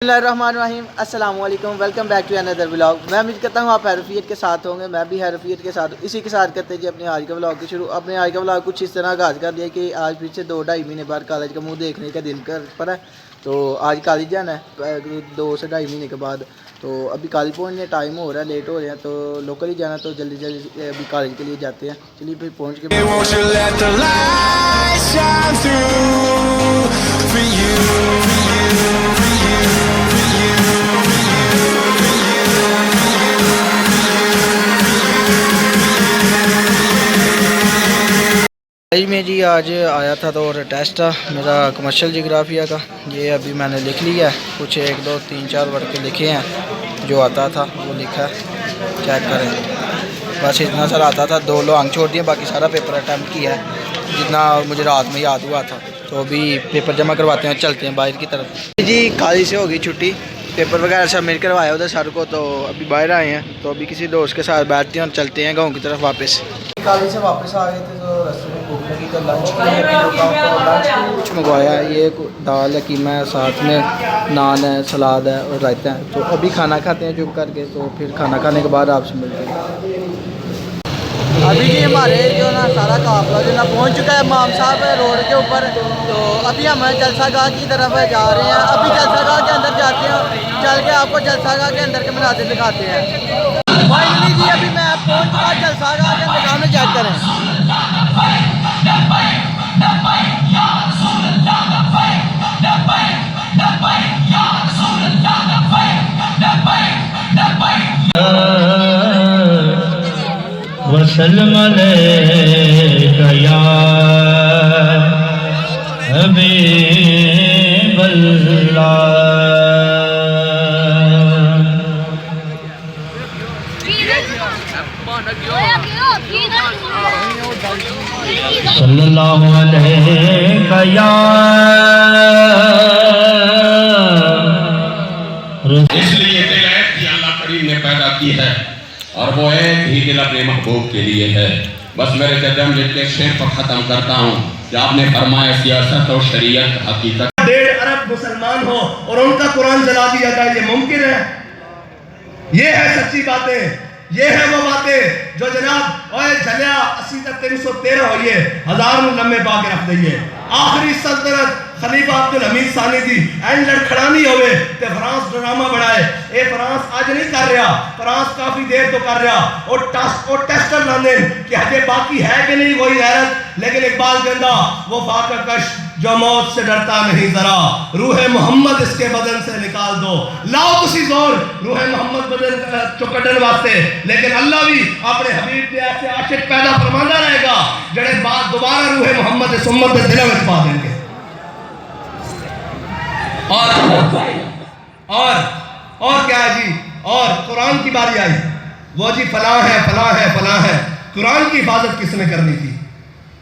بسم اللہ الرحمن الرحیم، السلام علیکم، welcome back to another vlog. میں امید کرتا ہوں آپ حیرفیت کے ساتھ ہوں گے، میں بھی حیرفیت کے ساتھ اسی کے ساتھ کرتے جی اپنے آج کا ولاگ کی شروع۔ اپنے آج کا ولاگ کچھ اس طرح آغاز کر دیا کہ آج پھر سے 2-2.5 مہینے بعد کالج کا منہ دیکھنے کا دن پر ہے، تو آج کالج جانا ہے 2 سے 2.5 مہینے کے بعد۔ تو ابھی کالج پہنچنے ٹائم ہو رہا ہے، لیٹ ہو رہے ہیں، تو لوکل ہی جانا، تو جلدی جلدی ابھی کالج کے لیے جاتے ہیں۔ چلیے پھر پہنچ کے میں جی آج آیا تھا تو ٹیسٹ تھا میرا کمرشل جغرافیہ کا، یہ ابھی میں نے لکھ لیا ہے، کچھ 1 2 3 4 ورڈ کے لکھے ہیں، جو آتا تھا وہ لکھا ہے، چیک کریں۔ بس اتنا سارا آتا تھا، 2 لانگ چھوڑ دیے، باقی سارا پیپر اٹیمپٹ کیا ہے جتنا مجھے رات میں یاد ہوا تھا۔ تو ابھی پیپر جمع کرواتے ہیں، چلتے ہیں باہر کی طرف۔ جی کالج سے ہوگی چھٹی، پیپر وغیرہ سبمٹ کروایا ادھر سر کو، تو ابھی باہر آئے ہیں، تو ابھی کسی دوست کے ساتھ بیٹھتے ہیں اور چلتے ہیں گاؤں کی طرف واپس۔ کالج سے واپس آ گئے تھے تو رستے میں بھوک لگی، تو لنچ کے لیے لنچ کچھ منگوایا ہے، یہ دال ہے، قیمہ ہے، ساتھ میں نان ہے، سلاد ہے اور رائتا ہے۔ تو ابھی کھانا کھاتے ہیں چپ کر کے، تو پھر کھانا کھانے کے بعد آپ سے ملتے ہیں۔ ابھی جی ہمارے جو نا سارا قافلہ جو نا پہنچ چکا ہے امام صاحب روڈ کے اوپر، تو ابھی ہم جلسہ گاہ کی طرف جا رہے ہیں۔ ابھی جلسہ گاہ کے اندر جاتے ہیں، چل کے آپ کو جلسہ گاہ کے اندر کے مناظر دکھاتے ہیں۔ فائنلی جی ابھی میں پہنچ چکا جلسہ گاہ کے اندر، سامنے چیک کریں۔ وسلم علیک یا حبیب اللہ، صلی اللہ علیہ یا اس لیے دل ایک ہی اللہ کریم نے پیدا کی ہے، اور وہ ایک ہی دل اپنے محبوب کے لیے ہے۔ بس میرے قدم جتنے شعر پر ختم کرتا ہوں کہ آپ نے فرمایا سیاست اور شریعت حقیقت 1.5 ارب مسلمان ہو اور ان کا قرآن جلا دیا جائے، یہ ممکن ہے؟ یہ ہے سچی باتیں، یہ ہے وہ باتیں جو جناب اوے جھلیا 80 تک 313 ہوئیے، 1000 لمحے پا کے رکھ دئیے۔ آخری سلطنت خلیفہ عبدالحمید ثانی دی این لڑکھڑانی ہوئے تے فرانس ڈرامہ بڑھائے۔ اے فرانس آج نہیں کر رہا، فرانس کافی دیر تو کر رہا، اور ٹیسٹر لاندے کہ ہجے باقی ہے کہ نہیں کوئی غیرت، لیکن اقبال کہندا وہ فاقہ کش جو موت سے ڈرتا نہیں ذرا، روح محمد اس کے بدن سے نکال دو۔ لاؤ تسی زور روح محمد بدن چو کڈن واسطے، لیکن اللہ بھی اپنے حبیب دے ایسے عاشق پیدا فرماندہ رہے گا جڑے بعد دوبارہ روح محمد اس امت دے دلوں وچ پا دیں گے۔ اور کیا ہے جی، اور قرآن کی باری آئی، وہ جی فلاں ہے فلاں ہے فلاں ہے۔ قرآن کی حفاظت کس نے کرنی تھی؟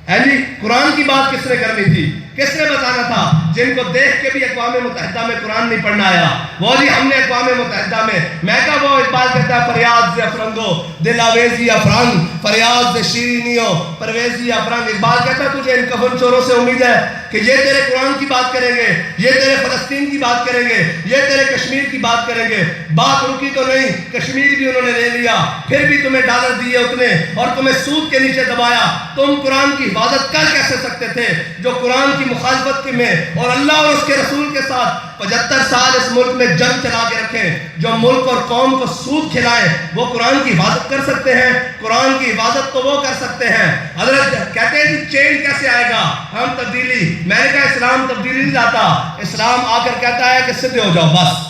ہے جی، قرآن کی بات کس نے کرنی تھی؟ کس نے بتانا تھا؟ جن کو دیکھ کے بھی اقوام متحدہ میں قرآن نہیں پڑھنا آیا، وہ جی ہم نے اقوام متحدہ میں کہا وہ اقبال کہتا ہے فریاد سے افرنگو دل آویزی افرنگ، فریاد سے شیرینیوں پرویزی افرنگ۔ اقبال کہتا ہے تجھے ان کفن چوروں سے امید ہے کہ یہ تیرے قرآن کی بات کریں گے، یہ تیرے فلسطین کی بات کریں گے، یہ تیرے کشمیر کی بات کریں گے۔ بات رکی تو نہیں، کشمیر بھی انہوں نے لے لیا، پھر بھی تمہیں ڈالر دیے اتنے اور تمہیں سود کے نیچے دبایا۔ تم قرآن کی حفاظت کر کیسے سکتے تھے جو قرآن کی مخالفت میں اور اللہ اور اس کے رسول کے ساتھ 75 سال اس ملک میں جنگ چلا کے رکھیں؟ جو ملک اور قوم کو سود کھلائیں وہ قرآن کی حفاظت کر سکتے ہیں؟ قرآن کی حفاظت تو وہ کر سکتے ہیں۔ حضرت کہتے ہیں کہ چینج کیسے آئے گا؟ ہم تبدیلی، میں نے کہا اسلام تبدیلی نہیں لاتا، اسلام آ کر کہتا ہے کہ سدھے ہو جاؤ بس۔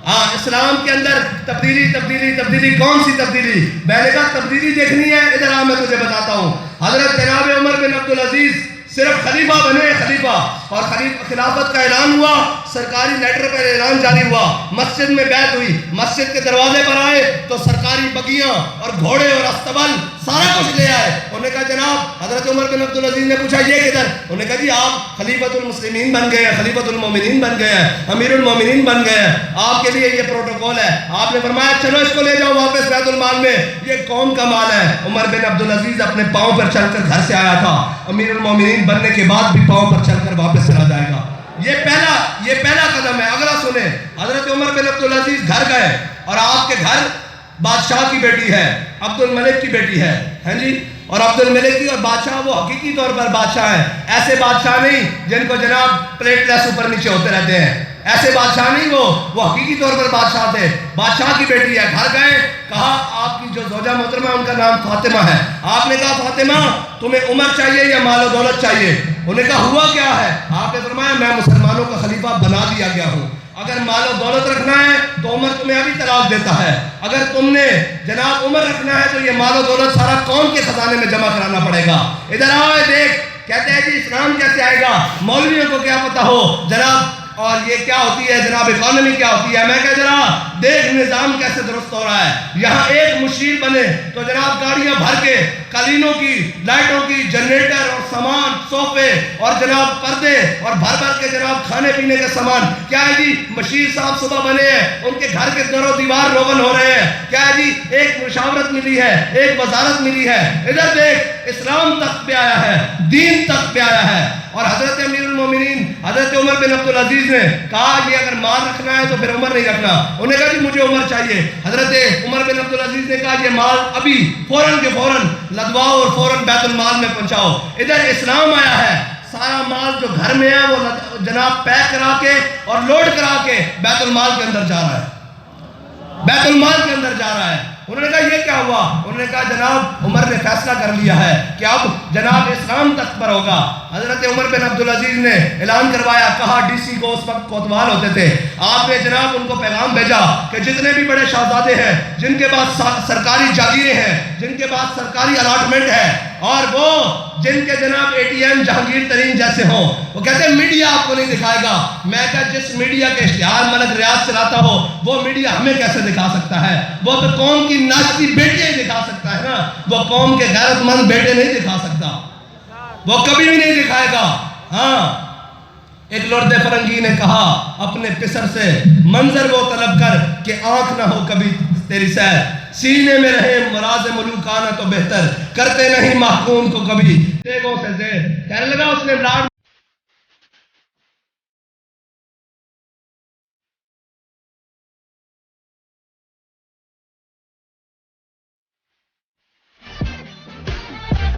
ہاں، اسلام کے اندر تبدیلی تبدیلی تبدیلی، کون سی تبدیلی؟ میں نے کہا تبدیلی دیکھنی ہے، ادھر آ میں تجھے بتاتا ہوں۔ حضرت جناب عمر بن عبدالعزیز صرف خلیفہ بنے، خلیفہ، اور خلافت کا اعلان ہوا، سرکاری لیٹر پر اعلان جاری ہوا، مسجد میں بیعت ہوئی، مسجد کے دروازے پر آئے تو سرکاری بگیاں اور گھوڑے اور استبل سارا کچھ لے آئے۔ انہوں نے کہا جناب، حضرت عمر بن عبدالعزیز نے پوچھا یہ کدھر؟ انہوں نے کہا جی آپ خلیفۃ المسلمین بن گئے ہیں، خلیفۃ المومنین بن گئے ہیں، امیر المومنین بن گئے ہیں، آپ کے لیے یہ پروٹوکول ہے۔ آپ نے فرمایا چلو اس کو لے جاؤ واپس بیت المال میں، یہ قوم کا مال ہے۔ عمر بن عبدالعزیز اپنے پاؤں پر چل کر گھر سے آیا تھا، امیر المومنین بننے کے بعد بھی پاؤں پر چل کر واپس چلا جائے گا۔ یہ پہلا قدم ہے. اگلا سنیں. حضرت عمر بن عبدالعزیز گھر گئے اور آپ کے گھر بادشاہ کی بیٹی ہے, عبد الملک کی بیٹی ہے, ہیں جی. اور عبد الملک کی اور بادشاہ وہ حقیقی طور پر بادشاہ ہیں, ایسے بادشاہ نہیں جن کو جناب پلیٹ لیس اوپر نیچے ہوتے رہتے ہیں, ایسے بادشاہ نہیں, وہ حقیقی طور پر بادشاہ تھے. بادشاہ کی بیٹی ہے, گھر گئے, کہا آپ کی جو زوجہ محترمہ ان کا نام فاطمہ ہے. آپ نے کہا فاطمہ تمہیں عمر چاہیے یا مال و دولت چاہیے؟ انہوں نے کہا ہوا کیا ہے؟ آپ نے فرمایا میں مسلمانوں کا خلیفہ بنا دیا گیا ہوں, اگر مال و دولت رکھنا ہے تو عمر تمہیں ابھی طلاق دیتا ہے, اگر تم نے جناب عمر رکھنا ہے تو یہ مال و دولت سارا قوم کے خزانے میں جمع کرانا پڑے گا. ادھر آؤ دیکھ, کہتے ہیں جی اسلام کیسے آئے گا, مولویوں کو کیا پتا ہو جناب, اور یہ کیا ہوتی ہے جناب اکانومی کیا ہوتی ہے. میں کہا جناب دیکھ نظام کیسے درست ہو رہا ہے, یہاں ایک مشیر بنے تو جناب گاڑیاں بھر کے قالینوں کی, لائٹوں کی, جنریٹر اور سامان, صوفے اور جناب پردے اور بھر کے جناب کھانے پینے کا سامان. کیا ہے جی مشیر صاحب صبح بنے ہیں, ان کے گھر کے در و دیوار روغن ہو رہے ہیں. کیا ہے جی ایک مشاورت ملی ہے, ایک وزارت ملی ہے. ادھر دیکھ اسلام تخت پہ آیا ہے, دین تخت پہ آیا ہے. اور حضرت امیر المومنین حضرت عمر بن عبدالعزیز نے کہا یہ اگر مال رکھنا ہے تو پھر عمر نہیں رکھنا. انہوں نے کہا جی مجھے عمر چاہیے. حضرت عمر بن عبدالعزیز نے کہا یہ مال ابھی فوراً کے فوراً لدواؤ اور فوراً بیت المال میں پہنچاؤ. ادھر اسلام آیا ہے, سارا مال جو گھر میں ہے وہ جناب پیک کرا کے اور لوڈ کرا کے بیت المال کے اندر جا رہا ہے, بیت المال کے اندر جا رہا ہے. انہوں نے کہا یہ کیا ہوا؟ انہوں نے کہا جناب عمر نے فیصلہ کر لیا ہے کہ اب جناب اسلام تخت پر ہوگا. حضرت عمر بن عبدالعزیز نے اعلان کروایا, کہا ڈی سی کو اس وقت کوتوال ہوتے تھے, آپ نے جناب ان کو پیغام بھیجا کہ جتنے بھی بڑے شہزادے ہیں جن کے پاس سرکاری جاگیریں ہیں, جن کے پاس سرکاری الاٹمنٹ ہے, اور وہ جن کے جناب اے ٹی ایم جہانگیر ترین جیسے ہوں, وہ کہتے ہیں میڈیا آپ کو نہیں دکھائے گا. میں کہا جس میڈیا کے اشتہار ملک ریاض چلاتا ہو وہ میڈیا ہمیں کیسے دکھا سکتا ہے؟ وہ تو قوم کی ناشتی بیٹیاں ہی دکھا سکتا ہے نا, وہ قوم کے غیرت مند بیٹے نہیں دکھا سکتا, وہ کبھی بھی نہیں دکھائے گا. ہاں ایک لرد فرنگی نے کہا اپنے پسر سے, منظر وہ طلب کر کہ آنکھ نہ ہو کبھی تیری سیر, سینے میں رہے مراز ملوکانہ تو بہتر, کرتے نہیں محکوم کو کبھی دیگوں سے زیر. کہنے لگا اس نے لاڈ